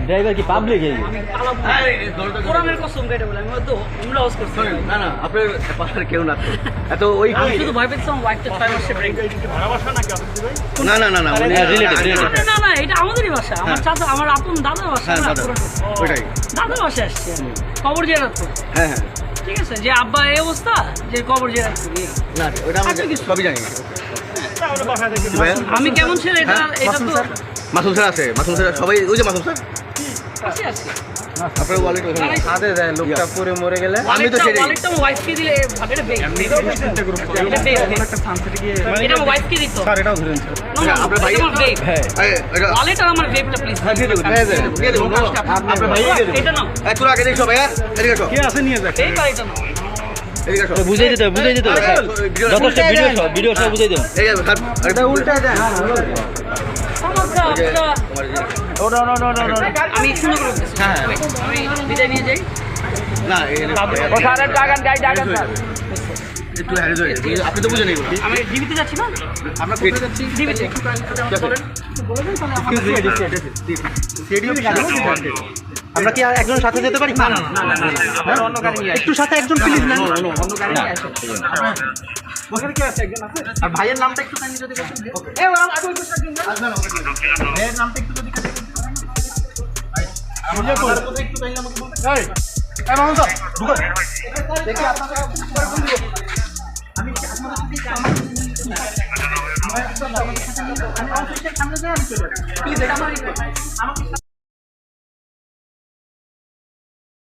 Driver কি public এই কোরআনের কসম কেটে বলে আমি তো উমরা হাউস করছি না না আপনার পাশে কেউ না এত ওই আমি শুধু ভয় পেয়েছিলাম ওয়াইফটা 6 মাসে ব্রেক না না না না না না এটা আমাদেরই বাসা আমার চাচা আমার আপন দাদার বাসা হ্যাঁ না দাদা ওইটাই দাদার বাসা আসছে খবর জিয়ারত করতে হ্যাঁ হ্যাঁ ঠিক আছে যে আব্বা এই অবস্থা যে কবর জিয়ারত করি না ওইটা আমরা সবই জানি আমি কেমন ছেলে এটা এটা তো মাসুম স্যার আছে মাসুম স্যার সবাই ওই যে মাসুম স্যার আছে আছে আপনার ওয়ালেট ওখানে সাথে যায় লোকটা পরে মরে গেলে আমি তো সেটাই ওয়ালেটটা আমার ওয়াইফকে দিলে এটা বেক এটা বেক একটা সানসেটে গিয়ে এটা আমার ওয়াইফকে দিত স্যার এটাও ধরেন আপনার ভাই হ্যাঁ এটা ওয়ালেট আর আমার বেকটা প্লিজ হ্যাঁ দিয়ে দেবো দিয়ে দেবো আপনার ভাই দিয়ে দেবো এটা নাও তোর আগে দেখো ভাইয়া এদিকে আসো কে আছে নিয়ে যাক এই কারেক্ট নাও এদিকে আসো বুঝাই দিতে যথেষ্ট ভিডিও সব বুঝাই দেন এই এটা উল্টা দেন সমস্যা ওটা আমি সুন্দর করে বলতেছি হ্যাঁ। আমি বিদায় নিয়ে যাই না ও স্যারের টাকান গাই টাকান স্যার একটু হ্যারে ধরে আপনি তো বুঝেন এগুলো আমি ডিবিতে যাচ্ছি না আমরা কোথায় যাচ্ছি ডিবিতে আমরা কি একজন সাথে যেতে পারি না অন্য গাড়ি একটু সাথে একজন প্লিজ না অন্য গাড়ি ওখানে কি আছে একজন আছে আর ভাইয়ের নামটা একটু কাইন্ডলি যদি বলতেন এই ওরা আগে একটু সাথে ভাইয়ের নামটা একটু যদি আমি কোথায় একটু কাইন্ডলি আমাকে বলতে এই মামুন স্যার ঢুকো দেখি আপনারা কোন দিকে আমি আপনাদের আমি অফিসের সামনে যাই আমি চলে প্লিজ এটা আমাকে